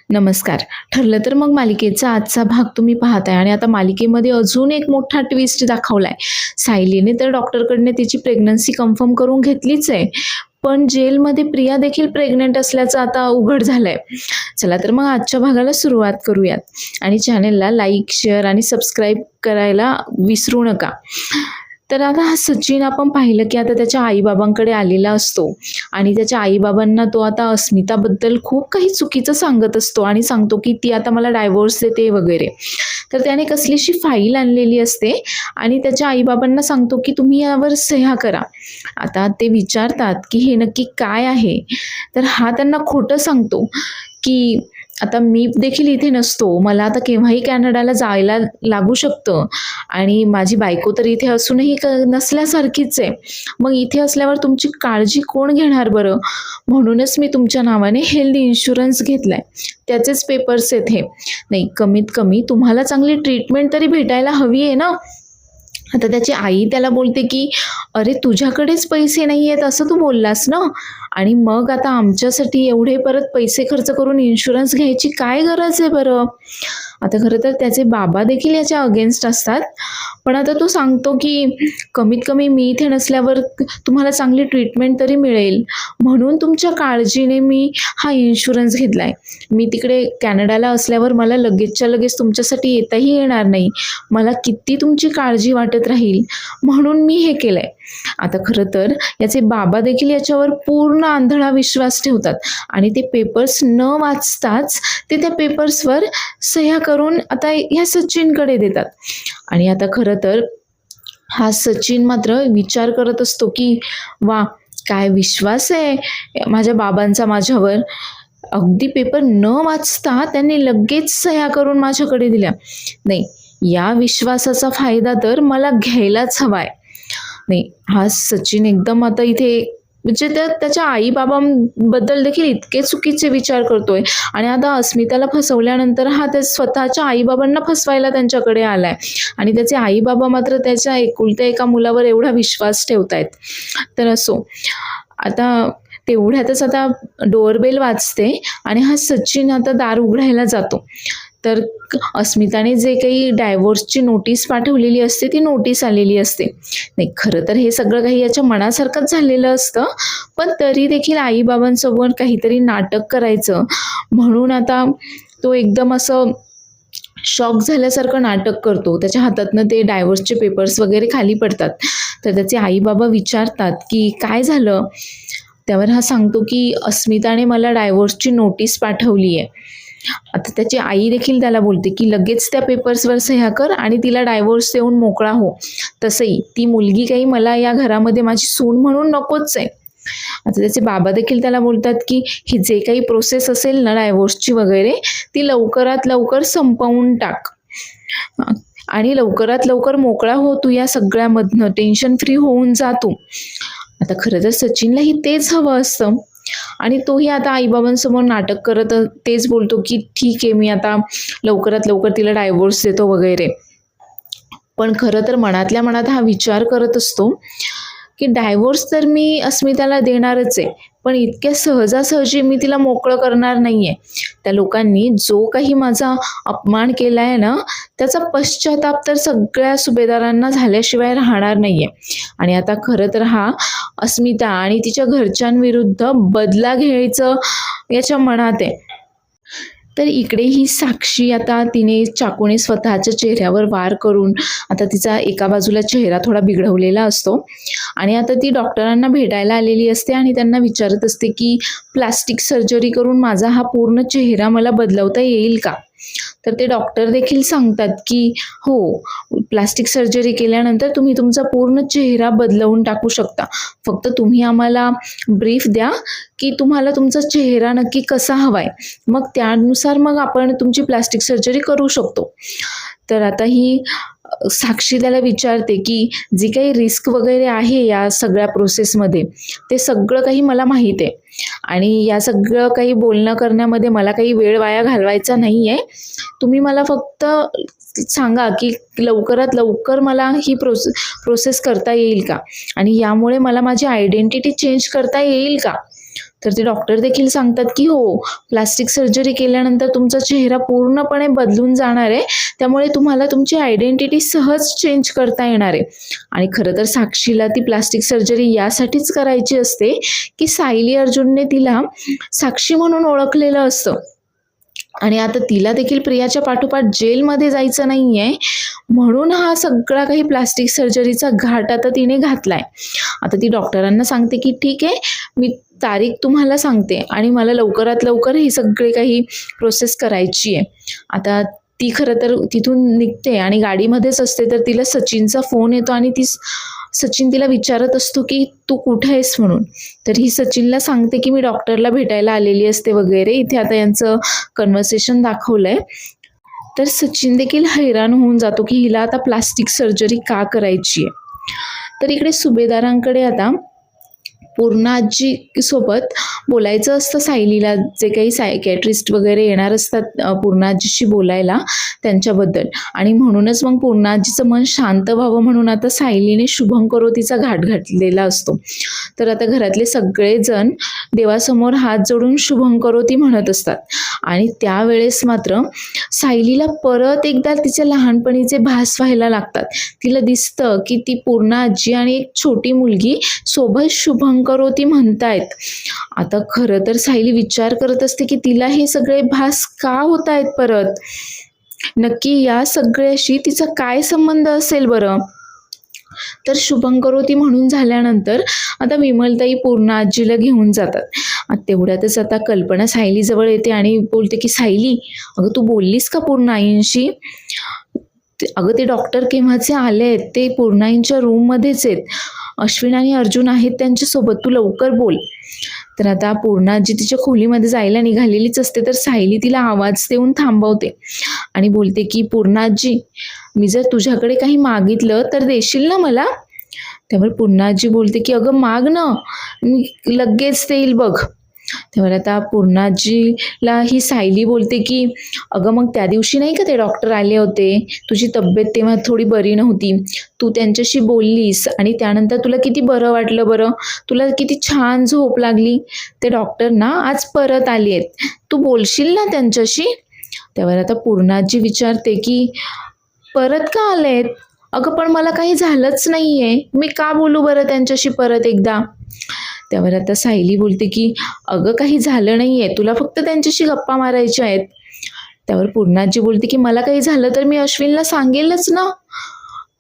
नमस्कार. ठरलं तर मग मालिकेचा आजचा भाग तुम्ही पाहताय आणि आता मालिकेमध्ये अजून एक मोठा ट्विस्ट दाखवलाय. सायलीने तर डॉक्टरकडनं तिची प्रेग्नन्सी कन्फर्म करून घेतलीच आहे. पण जेलमध्ये प्रिया देखील प्रेग्नंट असल्याचं आता उघड झालंय. चला तर मग आजच्या भागाला सुरुवात करूयात आणि चॅनेलला लाईक, शेअर आणि सबस्क्राईब करायला विसरू नका. तर आता हा सचिन आपण पाहिलं की आता त्याच्या आईबाबांकडे आलेला असतो आणि त्याच्या आईबाबांना तो आता अस्मिताबद्दल खूप काही चुकीचं सांगत असतो आणि सांगतो की ती आता मला डायव्होर्स देते वगैरे. तर त्याने कसलीशी फाईल आणलेली असते आणि त्याच्या आईबाबांना सांगतो की तुम्ही यावर सह्या करा. आता ते विचारतात की हे नक्की काय आहे. तर हा त्यांना खोटं सांगतो की आता मी देखील इथे नसतो, मला आता केव्हाही कॅनडाला जायला लागू शकतं आणि माझी बायको तर इथे असूनही नसल्यासारखीच आहे. मग इथे असल्यावर तुमची काळजी कोण घेणार बरं? म्हणूनच मी तुमच्या नावाने हेल्थ इन्शुरन्स घेतलाय. त्याचेच पेपर्स आहेत हे. नाही, कमीत कमी तुम्हाला चांगली ट्रीटमेंट तरी भेटायला हवी आहे ना. आता त्याची आई त्याला बोलते की अरे तुझ्याकडेच पैसे नाही आहेत असं तू बोललास ना, आणि मग आता आमच्यासाठी एवढे परत पैसे खर्च करून इन्शुरन्स घ्यायची काय गरज आहे बरं? आता खरं तर त्याचे बाबा देखील याच्या अगेन्स्ट असतात. पण आता तो सांगतो की कमीत कमी मी इथे नसल्यावर तुम्हाला चांगली ट्रीटमेंट तरी मिळेल, म्हणून तुमच्या काळजीने मी हा इन्शुरन्स घेतलाय. मी तिकडे कॅनडाला असल्यावर मला लगेचच्या लगेच तुमच्यासाठी येताही येणार नाही. मला किती तुमची काळजी वाटत राहील, म्हणून मी हे केलंय. आता खरं तर याचे बाबा देखील याच्यावर पूर्ण आंधळा विश्वास ठेवतात आणि ते पेपर्स न वाचताच ते त्या पेपर्सवर सह्या करून आता ह्या सचिनकडे देतात. आणि आता खरं तर हा सचिन मात्र विचार करत असतो की वा, काय विश्वास आहे माझ्या बाबांचा माझ्यावर. अगदी पेपर न वाचता त्यांनी लगेच सह्या करून माझ्याकडे दिल्या. नाही, या विश्वासाचा फायदा तर मला घ्यायलाच हवाय. नाही, हा सचिन एकदम आता इथे म्हणजे त्याच्या आईबाबांबद्दल देखील इतके चुकीचे विचार करतोय आणि आता अस्मिताला फसवल्यानंतर हा त्या स्वतःच्या आईबाबांना फसवायला त्यांच्याकडे आलाय आणि त्याचे आईबाबा मात्र त्याच्या एकुलत्या एका मुलावर एवढा विश्वास ठेवतायत. तर असो, आता तेवढ्यातच आता डोअरबेल वाजते आणि हा सचिन आता दार उघडायला जातो. तर अस्मिताने जे काही डायव्होर्सची नोटीस पाठवलेली असते ती नोटीस आलेली असते. नाही, खरं तर हे सगळं काही याच्या मनासारखंच झालेलं असतं, पण तरी देखील आईबाबांसमोर काहीतरी नाटक करायचं म्हणून आता तो एकदम असं शॉक झाल्यासारखं नाटक करतो. त्याच्या हातातनं ते डायव्होर्सचे पेपर्स वगैरे खाली पडतात. तर त्याचे आईबाबा विचारतात की काय झालं? त्यावर हा सांगतो की अस्मिताने मला डायव्होर्सची नोटीस पाठवली आहे. आता त्याची आई देखील त्याला बोलते की लगेच त्या पेपर्सवर सह्या कर आणि तिला डायव्होर्स देऊन मोकळा हो. तसंही ती मुलगी काही मला या घरामध्ये माझी सून म्हणून नकोच आहे. आता त्याचे बाबा देखील त्याला बोलतात की ही जे काही प्रोसेस असेल ना डायव्होर्सची वगैरे, ती लवकरात लवकर संपवून टाक आणि लवकरात लवकर मोकळा हो तू या सगळ्यामधनं, टेन्शन फ्री होऊन जा तू. आता खरं तर सचिनलाही तेच हवं असतं आणि तोही आता आईबाबांसमोर नाटक करत तेच बोलतो की ठीक आहे, मी आता लवकरात लवकर तिला डायव्होर्स देतो वगैरे. पण खरं तर मनातल्या मनात हा विचार करत असतो की डायव्होर्स तर मी अस्मिताला देणारच आहे, पण इतक्या सहजासहजी मी तिला मोकळं करणार नाही आहे. त्या लोकांनी जो काही माझा अपमान केला आहे ना, त्याचा पश्चाताप तर सगळ्या सुभेदारांना झाल्याशिवाय राहणार नाही आहे. आणि आता खरं तर हा अस्मिता आणि तिच्या घरच्यांविरुद्ध बदला घ्यायचं याच्या मनात आहे. तर इकडे ही साक्षी आता तिने चाकूने स्वतःच्या चेहऱ्यावर वार करून आता तिचा एका बाजूला चेहरा थोडा बिघडवलेला असतो आणि आता ती डॉक्टरांना भेटायला आलेली असते आणि त्यांना विचारत असते की प्लास्टिक सर्जरी करून माझा हा पूर्ण चेहरा मला बदलवता येईल का? तर ते डॉक्टर देखील सांगतात की हो, प्लास्टिक सर्जरी केल्यानंतर तुम्ही तुमचा पूर्ण चेहरा बदलवून टाकू शकता. फक्त तुम्ही आम्हाला ब्रीफ द्या की तुम्हाला तुमचा चेहरा नक्की कसा हवाय, मग त्यानुसार मग आपण तुमची प्लास्टिक सर्जरी करू शकतो. तर आता ही साक्षी त्याला विचारते की जी काही रिस्क वगैरे आहे या सगळ्या प्रोसेसमध्ये, ते सगळं काही मला माहीत आहे आणि या सगळं काही बोलणं करण्यामध्ये मला काही वेळ वाया घालवायचा नाही आहे. तुम्ही मला फक्त सांगा की लवकरात लवकर मला ही प्रोसेस करता येईल का आणि यामुळे मला माझी आयडेंटिटी चेंज करता येईल का? तर ते डॉक्टर देखील सांगतात की हो, प्लास्टिक सर्जरी केल्यानंतर तुमचा चेहरा पूर्णपणे बदलून जाणार आहे, त्यामुळे तुम्हाला तुमची आयडेंटिटी सहज चेंज करता येणार आहे. आणि खरं तर साक्षीला ती प्लास्टिक सर्जरी यासाठीच करायची असते की सायली अर्जुनने तिला साक्षी म्हणून ओळखलेलं असतं. आणि आता तिला देखील प्रियाच्या पाठोपाठ जेलमध्ये जायचं नाहीये, म्हणून हा सगळा काही प्लास्टिक सर्जरीचा घाट आता तिने घातलाय. आता ती डॉक्टरांना सांगते की ठीक आहे, मी तारीख तुम्हाला सांगते आणि मला लवकरात लवकर ही सगळे काही प्रोसेस करायची आहे. आता ती खरं तर तिथून निघते आणि गाडीमध्येच असते, तर तिला सचिनचा फोन येतो आणि सचिन तिला विचारत असतो की तू कुठे आहेस म्हणून. तर ही सचिनला सांगते की मी डॉक्टरला भेटायला आलेली असते वगैरे. इथे आता यांचं कन्व्हर्सेशन दाखवलंय. तर सचिन देखील हैराण होऊन जातो की हिला आता प्लास्टिक सर्जरी का करायची आहे. तर इकडे सुभेदारांकडे आता पूर्णाजी सोबत बोलायचं असतं सायलीला, जे काही सायकॅट्रिस्ट वगैरे येणार असतात पूर्णाजीशी बोलायला त्यांच्याबद्दल. आणि म्हणूनच मग पूर्णाजीचं मन शांत व्हावं म्हणून आता सायलीने शुभंकरोतीचा घाट घातलेला असतो. तर आता घरातले सगळेजण देवासमोर हात जोडून शुभंकरोती म्हणत असतात. आणि त्यावेळेस मात्र सायलीला परत एकदा तिच्या लहानपणीचे भास व्हायला लागतात. तिला दिसतं की ती पूर्णाजी आणि एक छोटी मुलगी सोबत शुभंकरोती म्हणतायत. आता खरं तर सायली विचार करत असते की तिला हे सगळे भास का होत आहेत परत, नक्की या सगळ्याशी तिचा काय संबंध असेल बरं. तर शुभंकरोती म्हणून झाल्यानंतर आता विमलताई पूर्णाजीला घेऊन जातात. तेवढ्यातच आता कल्पना सायलीजवळ येते आणि बोलते की सायली, अगं तू बोललीस का पूर्णाईंशी? अगं ते डॉक्टर केव्हाचे आले आहेत, ते पूर्णाईंच्या रूममध्येच आहेत, अश्विन आणि अर्जुन आहेत त्यांच्यासोबत, तू लवकर बोल. तर आता पूर्णाजी तिच्या खोलीमध्ये जायला निघालेलीच असते, तर सायली तिला आवाज देऊन थांबवते आणि बोलते की पूर्णाजी, मी जर तुझ्याकडे काही मागितलं तर देशील ना मला? त्यावर पूर्णाजी बोलते की अगं माग ना, मी लगेच देईल बघ. तेव्हा आता पूर्णाजीला ही सायली बोलते की अगं मग त्या दिवशी नाही का ते डॉक्टर आले होते, तुझी तब्येत तेव्हा थोडी बरी नव्हती, तू त्यांच्याशी बोललीस आणि त्यानंतर तुला किती बरं वाटलं बरं, तुला किती छान झोप लागली. ते डॉक्टर ना आज परत आली आहेत, तू बोलशील ना त्यांच्याशी? तेव्हा आता पूर्णाजी विचारते की परत का आलेत? अगं पण मला काही झालंच नाहीये, मी का बोलू बरं त्यांच्याशी परत एकदा? त्यावर आता सायली बोलते की अगं काही झालं नाहीये, तुला फक्त त्यांच्याशी गप्पा मारायच्या आहेत. त्यावर पूर्णाजी बोलते की मला काही झालं तर मी अश्विनला सांगेलच ना.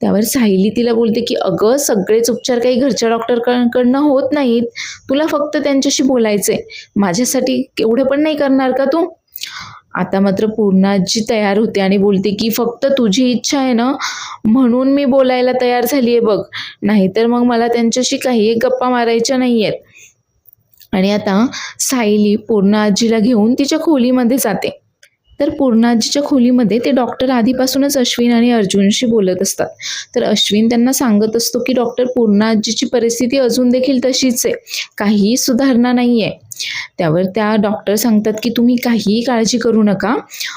त्यावर सायली तिला बोलते की अगं सगळेच उपचार काही घरच्या डॉक्टरकडनं होत नाहीत, तुला फक्त त्यांच्याशी बोलायचंय, माझ्यासाठी एवढं पण नाही करणार का तू? आता मात्र पूर्णाजी तयार होते आणि बोलते की फक्त तुझी इच्छा आहे ना म्हणून मी बोलायला तयार झाली आहे बघ, नाहीतर मग मला त्यांच्याशी काही गप्पा मारायच्या नाही आहेत. आणि आता सायली पूर्णाजीला घेऊन तिच्या खोलीमध्ये जाते. तर पूर्णाजीच्या खोलीमध्ये ते डॉक्टर आधीपासूनच अश्विन आणि अर्जुनशी बोलत असतात. तर अश्विन त्यांना सांगत असतो की डॉक्टर पूर्णाजीची परिस्थिती अजून देखील तशीच आहे, काहीही सुधारणा नाही आहे. त्यावर त्या डॉक्टर सांगतात की तुम्ही काहीही काळजी करू नका,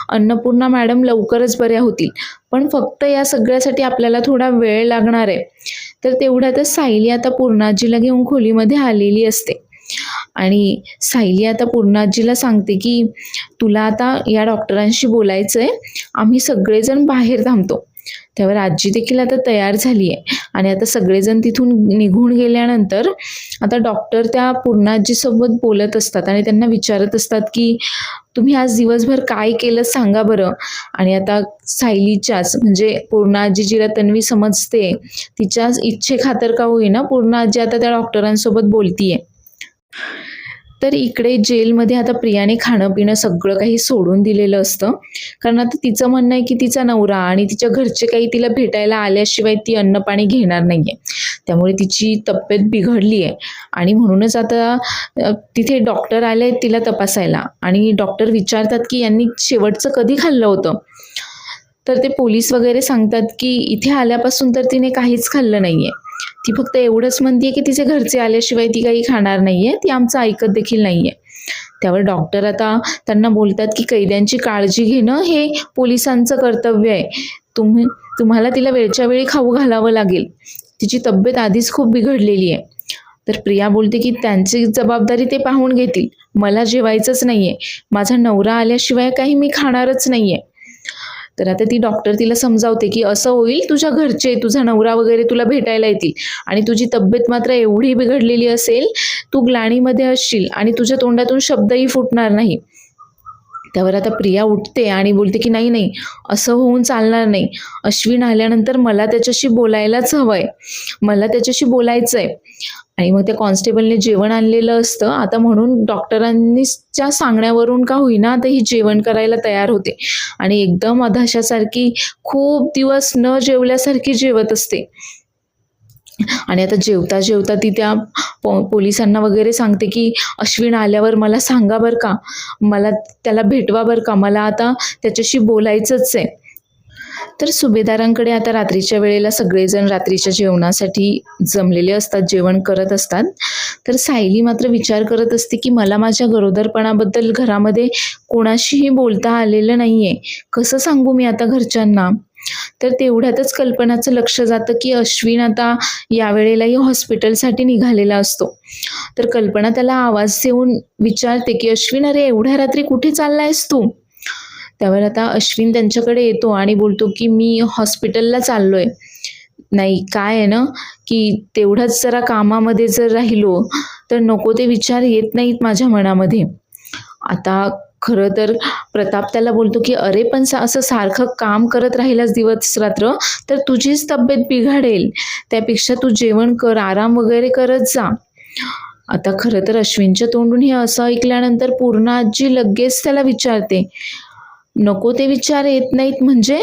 अन्नपूर्णा मॅडम लवकरच बऱ्या होतील, पण फक्त या सगळ्यासाठी आपल्याला थोडा वेळ लागणार आहे. तर तेवढ्यातच सायली आता पूर्णाजीला घेऊन खोलीमध्ये आलेली असते आणि सायली आता पूर्णाजीला सांगते की तुला आता या डॉक्टरांशी बोलायचं आहे, आम्ही सगळेजण बाहेर थांबतो. त्यावर आजी देखील आता तयार झाली आहे आणि आता सगळेजण तिथून निघून गेल्यानंतर आता डॉक्टर त्या पूर्णाजीसोबत बोलत असतात आणि त्यांना विचारत असतात की तुम्ही आज दिवसभर काय केलं सांगा बरं. आणि आता सायलीच्याच म्हणजे पूर्णाजी जिला तन्वी समजते तिच्याच इच्छेखातर का होईना पूर्णाजी आता त्या डॉक्टरांसोबत बोलतीये. तर इकडे जेलमध्ये आता प्रियाने खाणं पिणं सगळं काही सोडून दिलेलं असतं, कारण आता तिचं म्हणणं आहे की तिचा नवरा आणि तिच्या घरचे काही तिला भेटायला आल्याशिवाय ती अन्नपाणी घेणार नाहीये, त्यामुळे तिची तब्येत बिघडली आहे. आणि म्हणूनच आता तिथे डॉक्टर आले आहेत तिला तपासायला आणि डॉक्टर विचारतात की यांनी शेवटचं कधी खाल्लं होतं. तर ते पोलीस वगैरे सांगतात की इथे आल्यापासून तर तिने काहीच खाल्लं नाहीये, ती फक्त एवढंच म्हणते की तिचे घरचे आल्याशिवाय ती काही खाणार नाहीये, ती आमचं ऐकत देखील नाहीये. त्यावर डॉक्टर आता त्यांना बोलतात की कैद्यांची काळजी घेणं हे पोलिसांचं कर्तव्य आहे, तुम्हाला तिला वेळच्या वेळी खाऊ घालावं लागेल, तिची तब्येत आधीच खूप बिघडलेली आहे. तर प्रिया बोलते की त्यांची जबाबदारी ते पाहून घेतील, मला जेवायचंच नाहीये, माझा नवरा आल्याशिवाय काही मी खाणारच नाहीये. तर आता ती डॉक्टर तिला समजावते की असं होईल, तुझ्या घरचे, तुझा नवरा वगैरे तुला भेटायला येतील आणि तुझी तब्येत मात्र एवढी बिघडलेली असेल, तू ग्लानीमध्ये असशील आणि तुझ्या तोंडातून शब्दही फुटणार नाही. त्यावर आता प्रिया उठते आणि बोलते की नाही नाही, असं होऊन चालणार नाही. अश्विन आल्यानंतर मला त्याच्याशी बोलायलाच हवंय, मला त्याच्याशी बोलायचंय. आणि मग त्या कॉन्स्टेबलने जेवण आणलेलं असतं आता, म्हणून डॉक्टरांनीच्या सांगण्यावरून का होईना आता ही जेवण करायला तयार होते आणि एकदम अधाशासारखी खूप दिवस न जेवल्यासारखी जेवत असते. आणि आता जेवता जेवता ती त्या पोलिसांना वगैरे सांगते की अश्विन आल्यावर मला सांगा बरं का, मला त्याला भेटवा बरं का, मला आता त्याच्याशी बोलायचंच आहे. तर सुभेदारांकडे आता रात्रीच्या वेळेला सगळेजण रात्रीच्या जेवणासाठी जमलेले असतात, जेवण करत असतात. तर सायली मात्र विचार करत असते की मला माझ्या गरोदरपणाबद्दल घरामध्ये कोणाशीही बोलता आलेलं नाहीये, कसं सांगू मी आता घरच्यांना. तर तेवढ्यातच कल्पनाचं लक्ष जातं की अश्विन आता यावेळेलाही हॉस्पिटलसाठी निघालेला असतो. तर कल्पना त्याला आवाज देऊन विचारते की अश्विन, अरे एवढ्या रात्री कुठे चाललायस तू? त्यावर आता अश्विन त्यांच्याकडे येतो आणि बोलतो की मी हॉस्पिटलला चाललोय. नाही, काय आहे ना, की तेवढंच जरा कामामध्ये जर राहिलो तर नको ते विचार येत नाहीत माझ्या मनामध्ये. आता खरं तर प्रताप त्याला बोलतो की अरे पण असं सारखं काम करत राहिलास दिवस रात्र तर तुझीच तब्येत बिघडेल. त्यापेक्षा तू जेवण कर, आराम वगैरे करत जा. आता खरं तर अश्विनच्या तोंडून हे असं ऐकल्यानंतर पूर्ण आजी लगेच त्याला विचारते, नको ते विचार येत नाहीत म्हणजे?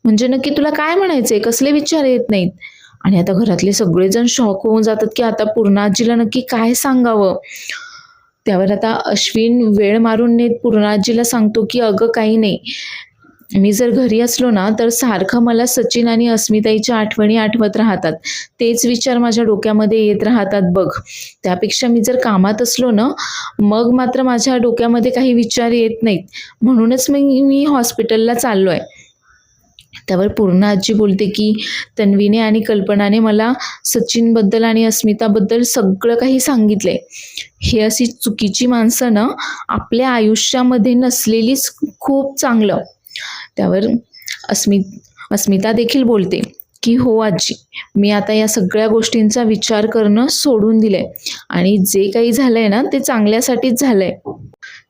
म्हणजे नक्की तुला काय म्हणायचंय? कसले विचार येत नाहीत? आणि आता घरातले सगळेजण शॉक होऊन जातात की आता पूर्णाजीला नक्की काय सांगावं. त्यावर आता अश्विन वेळ मारून नेत पूर्णाजीला सांगतो की अगं काही नाही, मी जर घरी असलो ना तर सारखं मला सचिन आणि अस्मिताईच्या आठवणी आठवत राहतात. तेच विचार माझ्या डोक्यामध्ये येत राहतात बघ. त्यापेक्षा मी जर कामात असलो ना, मग मात्र माझ्या डोक्यामध्ये काही विचार येत नाहीत. म्हणूनच मी हॉस्पिटलला चाललोय. त्यावर पूर्ण आजी बोलते की तन्वीने आणि कल्पनाने मला सचिनबद्दल आणि अस्मिताबद्दल सगळं काही सांगितलंय. हे अशी चुकीची माणसं ना आपल्या आयुष्यामध्ये नसलेलीच खूप चांगलं. त्यावर अस्मिता देखील बोलते की हो आजी, मी आता या सगळ्या गोष्टींचा विचार करणं सोडून दिलंय आणि जे काही झालंय ना ते चांगल्यासाठीच झालंय.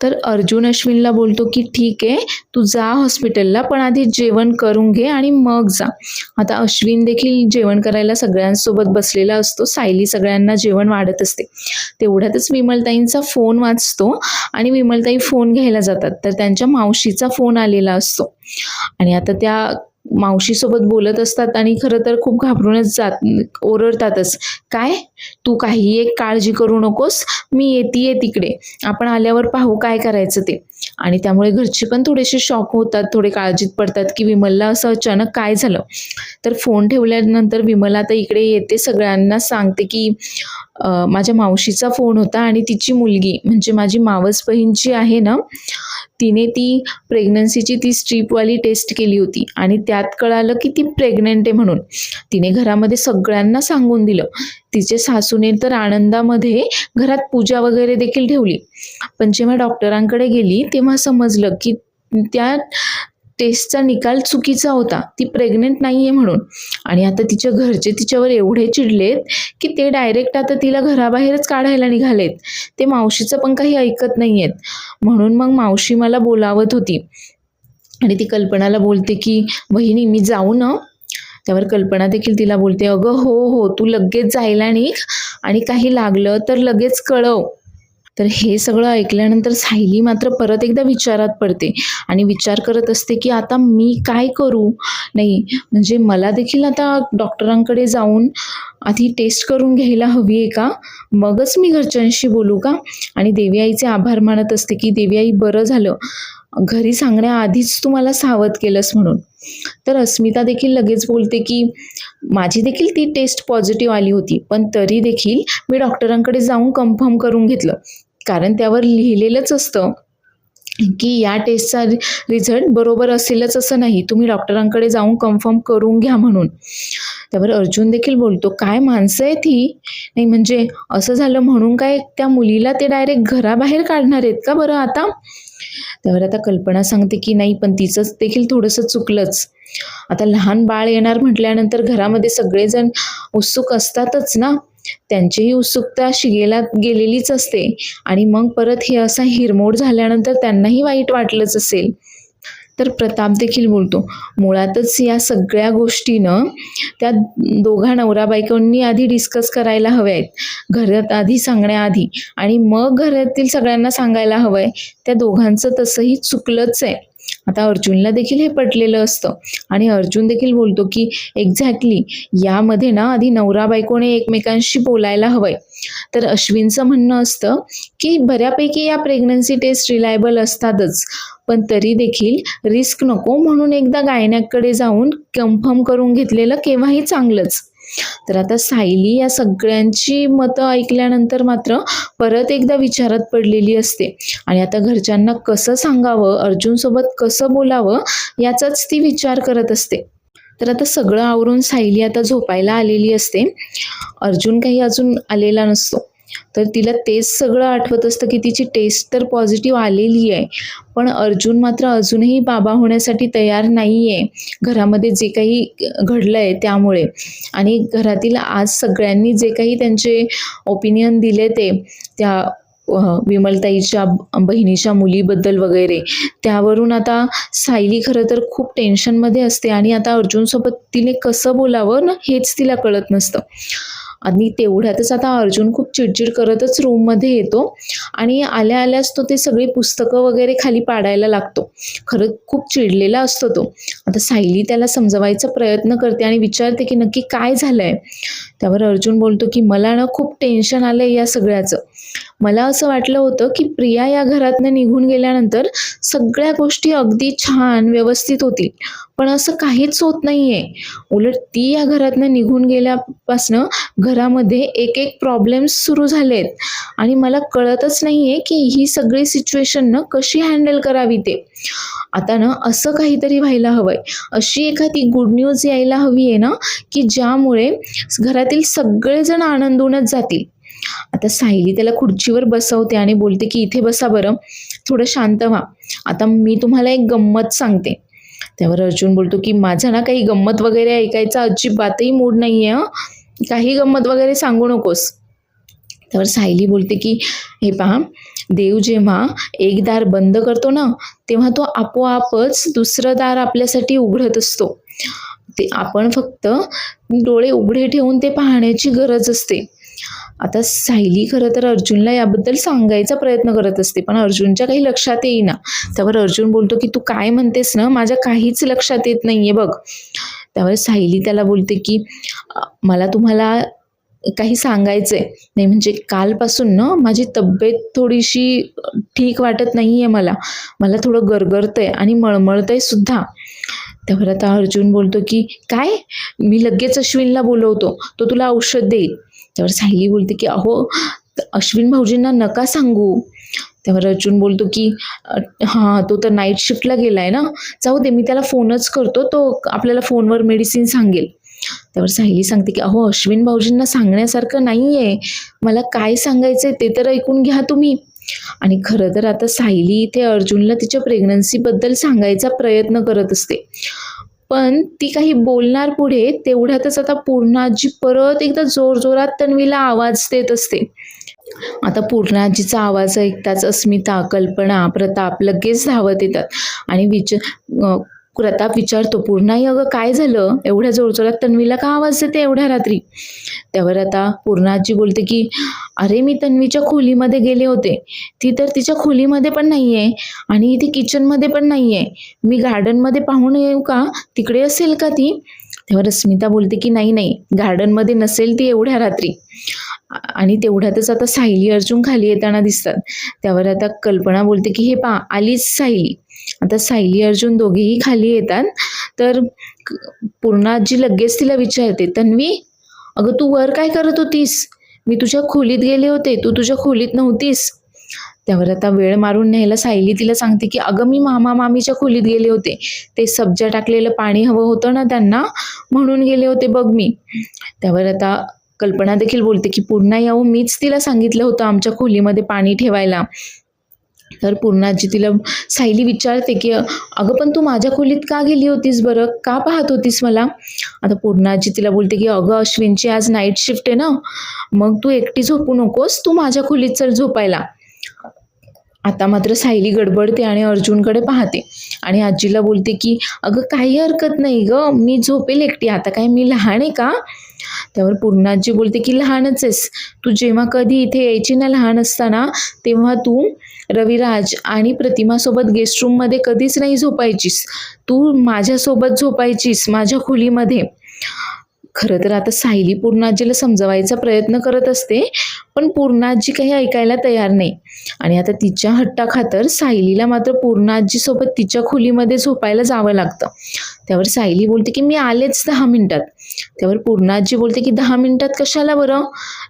तर अर्जुन अश्विनला बोलतो की ठीक आहे, तू जा हॉस्पिटलला, पण आधी जेवण करून घे आणि मग जा. आता अश्विन देखील जेवण करायला सगळ्यांसोबत बसलेला असतो. सायली सगळ्यांना जेवण वाढत असते. तेवढ्यातच विमलताईंचा फोन वाजतो आणि विमलताई फोन घ्यायला जातात. तर त्यांच्या मावशीचा फोन आलेला असतो आणि आता त्या मावशीसोबत बोलत असतात आणि खरं तर खूप घाबरूनच ओरडतातच. काय, तू काही एक काळजी करू नकोस, मी येतीये तिकडे, आपण आल्यावर पाहू काय करायचं ते. आणि त्यामुळे घरचे पण थोडेसे शॉक होतात, थोडे काळजीत पडतात की विमलला असं अचानक काय झालं. तर फोन ठेवल्यानंतर विमला आता इकडे येते, सगळ्यांना सांगते की माझ्या मावशीचा फोन होता आणि तिची मुलगी म्हणजे माझी मावस बहीण जी आहे ना, तिने ती प्रेग्नन्सीची ती स्ट्रीपवाली टेस्ट केली होती आणि त्यात कळालं की ती प्रेग्नंट आहे म्हणून. तिने घरामध्ये सगळ्यांना सांगून दिलं. तिचे सासूने तर आनंदामध्ये घरात पूजा वगैरे देखील ठेवली. पण जेव्हा डॉक्टरांकडे गेली तेव्हा समजलं की त्या टेस्टचा निकाल चुकीचा होता, ती प्रेग्नेंट नाही आहे म्हणून. आणि आता तिच्या घरचे तिच्यावर एवढे चिडलेत की ते डायरेक्ट आता तिला घराबाहेरच काढायला निघालेत. ते मावशीचं पण काही ऐकत नाही आहेत. म्हणून मग मावशी मला बोलावत होती आणि ती कल्पनाला बोलते की वहिनी मी जाऊ ना? त्यावर कल्पना देखील तिला बोलते, अगं हो हो, तू लगेच जायला निघ आणि काही लागलं तर लगेच कळव. तर हे सगळं ऐकल्यानंतर सायली मात्र परत एकदा विचारात पडते आणि विचार करत असते की आता मी काय करू. नाही म्हणजे मला देखील आता डॉक्टरांकडे जाऊन आधी टेस्ट करून घ्यायला हवी आहे का, मगच मी घरच्यांशी बोलू का. आणि देवी आईचे आभार मानत असते की देवी आई बरं झालं, घरी सांगण्याआधीच तू मला सावध केलंस म्हणून. तर अस्मिता देखील लगेच बोलते की माझी देखील ती टेस्ट पॉझिटिव्ह आली होती, पण तरी देखील मी डॉक्टरांकडे जाऊन कन्फर्म करून घेतलं, कारण त्यावर लिहिलेलंच असतं की या टेस्टचा रिझल्ट बरोबर असेलच असं नाही, तुम्ही डॉक्टरांकडे जाऊन कन्फर्म करून घ्या म्हणून. त्यावर अर्जुन देखील बोलतो, काय माणसं आहेत ही? नाही म्हणजे असं झालं म्हणून काय त्या मुलीला ते डायरेक्ट घराबाहेर काढणार आहेत का बरं आता? त्यावर आता कल्पना सांगते की नाही, पण तिचं देखील थोडंसं चुकलंच. आता लहान बाळ येणार म्हटल्यानंतर घरामध्ये सगळेजण उत्सुक असतातच ना, त्यांचीही उत्सुकता शिगेला गेलेलीच असते आणि मग परत हे असा हिरमोड झाल्यानंतर त्यांनाही वाईट वाटलंच असेल. तर प्रताप देखील बोलतो, मुळातच या सगळ्या गोष्टीनं त्या दोघा नवरा बायकोंनी आधी डिस्कस करायला हव्या आहेत, घरात आधी सांगण्याआधी, आणि मग घरातील सगळ्यांना सांगायला हवंय. त्या दोघांचं तसंही चुकलंच आहे. आता अर्जुनला देखील हे पटलेलं असतं आणि अर्जुन देखील बोलतो की एक्झॅक्टली यामध्ये ना आधी नवरा बायकोने एकमेकांशी बोलायला हवंय. तर अश्विनचं म्हणणं असतं की बऱ्यापैकी या प्रेग्नन्सी टेस्ट रिलायबल असतातच, पण तरी देखील रिस्क नको म्हणून एकदा गायनॅककडे जाऊन कन्फर्म करून घेतलेलं केव्हाही चांगलंच. तर आता सायली या सगळ्यांची मतं ऐकल्यानंतर मात्र परत एकदा विचारात पडलेली असते आणि आता घरच्यांना कसं सांगावं, अर्जुनसोबत कसं बोलावं याचाच ती विचार करत असते. तर आता सगळं आवरून सायली आता झोपायला आलेली असते. अर्जुन काही अजून आलेला नसतो. तर तिला तेच सगळं आठवत असतं की तिची टेस्ट तर पॉझिटिव्ह आलेली आहे, पण अर्जुन मात्र अजूनही बाबा होण्यासाठी तयार नाही आहे, घरामध्ये जे काही घडलं आहे त्यामुळे. आणि घरातील आज सगळ्यांनी जे काही त्यांचे ओपिनियन दिले ते त्या विमलताईच्या बहिणीच्या मुलीबद्दल वगैरे, त्यावरून आता सायली खरं तर खूप टेन्शनमध्ये असते आणि आता अर्जुनसोबत तिने कसं बोलावं ना हेच तिला कळत नसतं. आणि तेवढ्यातच आता अर्जुन खूप चिडचिड करतच रूममध्ये येतो आणि आल्या आल्याच तो ते सगळी पुस्तकं वगैरे खाली पाडायला लागतो. खरं खूप चिडलेला असतो तो. आता सायली त्याला समजवायचा प्रयत्न करते आणि विचारते की नक्की काय झालंय. त्यावर अर्जुन बोलतो की मला ना खूप टेन्शन आलंय या सगळ्याचं. मला असं वाटलं होतं की प्रिया या घरातनं निघून गेल्यानंतर सगळ्या गोष्टी अगदी छान व्यवस्थित होतील, पण असं काहीच होत नाहीये. उलट ती या घरातनं निघून गेल्यापासनं घरामध्ये एक एक प्रॉब्लेम्स सुरू झालेत आणि मला कळतच नाहीये की ही सगळी सिच्युएशन ना कशी हँडल करावी ते. आता ना असं काहीतरी व्हायला हवंय, अशी एखादी गुड न्यूज यायला हवी आहे ना की ज्यामुळे घरातील सगळेजण आनंदूनच जातील. आता सायली त्याला खुर्चीवर बसवते आणि बोलते की इथे बसा बरं, थोडं शांत व्हा. आता मी तुम्हाला एक गंमत सांगते. त्यावर अर्जुन बोलतो की माझा ना काही गंमत वगैरे ऐकायचा अजिबातही मूड नाहीये हं, काही गंमत वगैरे सांगू नकोस. त्यावर सायली बोलते की हे पहा, देव जेव्हा एक दार बंद करतो ना तेव्हा तो आपोआपच दुसरं दार आपल्यासाठी उघडत असतो. ते आपण फक्त डोळे उघडे ठेवून ते पाहण्याची गरज असते. आता सायली खरं तर अर्जुनला याबद्दल सांगायचा प्रयत्न करत असते, पण अर्जुनच्या काही लक्षात येईना. त्यावर अर्जुन बोलतो की तू काय म्हणतेस ना, माझ्या काहीच लक्षात येत नाहीये बघ. त्यावर सायली त्याला बोलते की मला तुम्हाला काही सांगायचंय. नाही म्हणजे कालपासून ना माझी तब्येत थोडीशी ठीक वाटत नाहीये मला. मला थोडं गरगरतंय आणि मळमळतंय सुद्धा. त्यावर आता अर्जुन बोलतो की काय? मी लगेच अश्विनला बोलवतो, तो तुला औषध देईल. त्यावर सायली बोलते की अहो, अश्विन भाऊजींना नका सांगू. त्यावर अर्जुन बोलतो की हां, तो तर नाईट शिफ्टला गेलाय ना, जाऊ दे, मी त्याला फोनच करतो, तो आपल्याला फोनवर मेडिसिन सांगेल. त्यावर सायली सांगते की अहो, अश्विन भाऊजींना सांगण्यासारखं नाहीये, मला काय सांगायचंय ते तर ऐकून घ्या तुम्ही. आणि खरं तर आता सायली इथे अर्जुनला तिच्या प्रेग्नन्सीबद्दल सांगायचा प्रयत्न करत असते, पण ती काही बोलणार पुढे तेवढ्यातच आता पूर्णाजी परत एकदा जोरजोरात तन्वीला आवाज देत असते. आता पूर्णाजीचा आवाज ऐकताच अस्मिता, कल्पना, प्रताप लगेच धावत येतात आणि प्रताप विचारतो, पूर्णाई अगं काय झालं, एवढ्या जोरजोरात तन्वीला का आवाज देते एवढ्या रात्री? त्यावर आता पूर्णाजी बोलते की अरे, मी तन्वीच्या खोलीमध्ये गेले होते, ती तर तिच्या खोलीमध्ये पण नाहीये आणि ती किचनमध्ये पण नाहीये. मी गार्डनमध्ये पाहून येऊ का, तिकडे असेल का ती? तेव्हा अस्मिता बोलते की नाही नाही, गार्डनमध्ये नसेल ती एवढ्या रात्री. आणि तेवढ्यातच आता सायली अर्जुन खाली येताना दिसतात. त्यावर आता कल्पना बोलते की हे पहा, आलीच सायली. आता सायली अर्जुन दोघेही खाली येतात. तर पूर्णाजी लगेच तिला विचारते, तन्वी अगं तू वर काय करत होतीस? मी तुझ्या खोलीत गेले होते, तू तुझ्या खोलीत नव्हतीस. त्यावर आता वेळ मारून न्यायला सायली तिला सांगते की अगं मी मामा मामीच्या खोलीत गेले होते, ते सब्जा टाकलेलं पाणी हवं होतं ना त्यांना, म्हणून गेले होते बघ मी. त्यावर आता कल्पना देखील बोलते की पूर्णा यावं, मीच तिला सांगितलं होतं आमच्या खोलीमध्ये पाणी ठेवायला. तर पूर्णाजी तिला सायली विचारते की अगं पण तू माझ्या खोलीत का गेली होतीस बरं, का पाहत होतीस मला? आता पूर्णाजी तिला बोलते की अगं अश्विनची आज नाईट शिफ्ट आहे ना, मग तू एकटी झोपू नकोस, तू माझ्या खोलीत चल झोपायला. आता मात्र सायली गडबडते आणि अर्जुनकडे पाहते आणि आजीला बोलते की अगं काही हरकत नाही ग, मी झोपेल एकटी, आता काय मी लहान आहे का? त्यावर पूर्णाजी बोलते की लहानच आहेस तू, जेव्हा कधी इथे यायची ना लहान असताना, तेव्हा तू रविराज आणि प्रतिमासोबत गेस्ट रूममध्ये कधीच नाही झोपायचीस, तू माझ्यासोबत झोपायचीस माझ्या खोलीमध्ये. खरं तर आता सायली पूर्णाजीला समजवायचा प्रयत्न करत असते, पण पूर्णाजी काही ऐकायला तयार नाही आणि आता तिच्या हट्टाखातर सायलीला मात्र पूर्णाजीसोबत तिच्या खोलीमध्ये झोपायला जावं लागतं. त्यावर सायली बोलते की मी आलेच 10 मिनिटात. त्यावर पूर्णाजी बोलते की 10 मिनिटात कशाला बरं,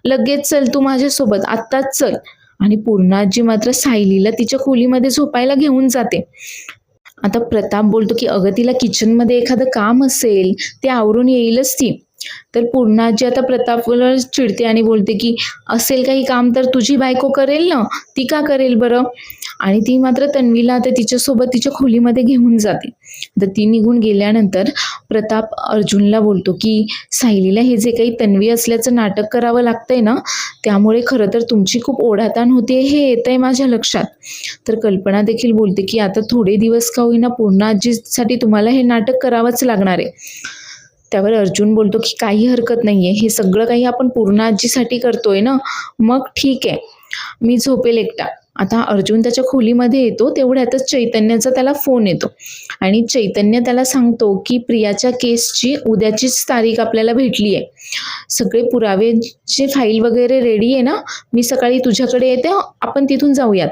लगेच चल तू माझ्यासोबत, आत्ताच चल. आणि पूर्णाजी मात्र सायलीला तिच्या खोलीमध्ये झोपायला घेऊन जाते. आता प्रताप बोलतो की अगं तिला किचनमध्ये एखादं काम असेल, ते आवरून येईलच ती. तर पूर्णाजी आता प्रतापवर चिडते आणि बोलते की असेल काही काम तर तुझी बायको करेल ना, ती का करेल बरं? आणि ती मात्र तन्वीला आता तिच्यासोबत तिच्या खोलीमध्ये घेऊन जाते. तर ती निघून गेल्यानंतर प्रताप अर्जुनला बोलतो की सायलीला हे जे काही तन्वी असल्याचं नाटक करावं लागतंय ना, त्यामुळे खरं तर तुमची खूप ओढाताण होते हे येतंय माझ्या लक्षात. तर कल्पना देखील बोलते की आता थोडे दिवस का होईना पूर्णाजीसाठी तुम्हाला हे नाटक करावंच लागणार आहे. त्यावर अर्जुन बोलतो की काही हरकत नाहीये, हे सगळं काही आपण पूर्णाजीसाठी करतोय ना, मग ठीक आहे, मी झोपेल एकटा. आता अर्जुन त्याच्या खोलीमध्ये येतो, तेवढ्यातच चैतन्याचा त्याला फोन येतो आणि चैतन्य त्याला सांगतो की प्रियाच्या केसची उद्याचीच तारीख आपल्याला भेटली आहे, सगळे पुरावेचे फाईल वगैरे रेडी आहे ना, मी सकाळी तुझ्याकडे येते, आपण तिथून जाऊयात.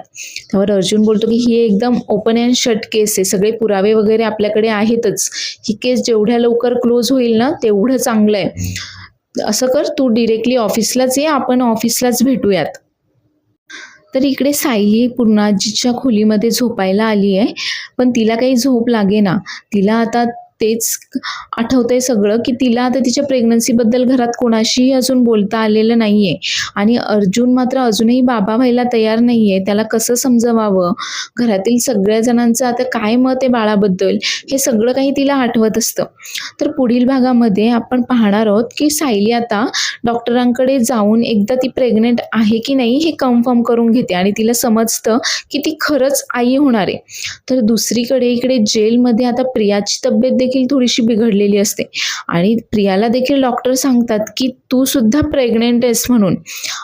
त्यावर अर्जुन बोलतो की ही एकदम ओपन अँड शट केस आहे, सगळे पुरावे वगैरे आपल्याकडे आहेतच, ही केस जेवढ्या लवकर क्लोज होईल ना तेवढं चांगलं आहे. असं कर, तू डिरेक्टली ऑफिसलाच ये, आपण ऑफिसलाच भेटूयात. तर इकडे सायली पूर्णाजीच्या खोलीमध्ये झोपायला आली आहे, पण तिला काही झोप लागेना. तिला आता तेच आठवतंय सगळं की तिला आता तिच्या प्रेग्नन्सीबद्दल घरात कोणाशीही अजून बोलता आलेलं नाही आहे आणि अर्जुन मात्र अजूनही बाबा व्हायला तयार नाही आहे. त्याला कसं समजवावं, घरातील सगळ्या जणांचं आता काय मत आहे बाळाबद्दल, हे सगळं काही तिला आठवत असतं. तर पुढील भागामध्ये आपण पाहणार आहोत की सायली आता डॉक्टरांकडे जाऊन एकदा ती प्रेग्नेंट आहे की नाही हे कन्फर्म करून घेते आणि तिला समजतं की ती खरंच आई होणार आहे. तर दुसरीकडे इकडे जेलमध्ये आता प्रियाची तब्येत देखील थोडीशी बिघडलेली असते आणि प्रियाला देखील डॉक्टर सांगतात की तू सुद्धा प्रेग्नेंट आहेस म्हणून.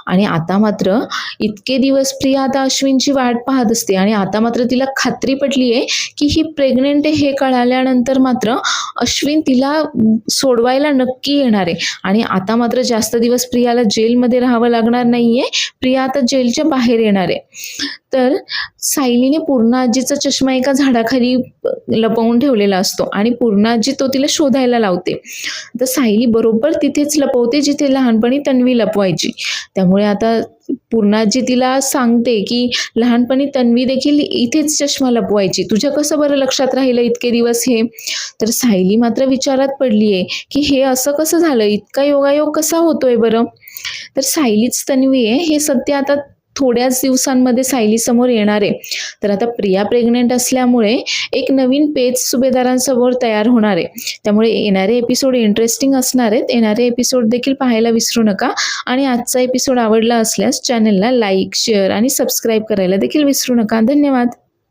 आणि आता मात्र इतके दिवस प्रिया आता अश्विनची वाट पाहत असते आणि आता मात्र तिला खात्री पटली आहे की ही प्रेग्नेंट आहे हे कळाल्यानंतर मात्र अश्विन तिला सोडवायला नक्की येणार आहे आणि आता मात्र जास्त दिवस प्रियाला जेलमध्ये राहावं लागणार नाहीये, प्रिया आता जेलच्या बाहेर येणार आहे. तर सायलीने पूर्णाजीचा चष्मा एका झाडाखाली लपवून ठेवलेला असतो आणि पूर्णाजी तो तिला शोधायला लावते. तर सायली बरोबर तिथेच लपवते जिथे लहानपणी तन्वी लपवायची. त्यामुळे आता पूर्णाजी तिला सांगते की लहानपणी तन्वी देखील इथेच चष्मा लपवायची, तुझ्या कसं बरं लक्षात राहिलं इतके दिवस हे? तर सायली मात्र विचारात पडली आहे की हे असं कसं झालं, इतका योगायोग कसा होतोय बरं? तर सायलीच तन्वी आहे हे सत्य आता थोड्याच दिवसांमध्ये सायली समोर येणार आहे. तर आता प्रिया प्रेग्नेंट असल्यामुळे एक नवीन पेज सुभेदारांसमोर तयार होणार आहे. त्यामुळे येणारे एपिसोड इंटरेस्टिंग असणार आहेत. येणारे एपिसोड देखील पाहायला विसरू नका आणि आजचा एपिसोड आवडला असल्यास चॅनलला लाईक, शेअर आणि सबस्क्राईब करायला देखील विसरू नका. धन्यवाद.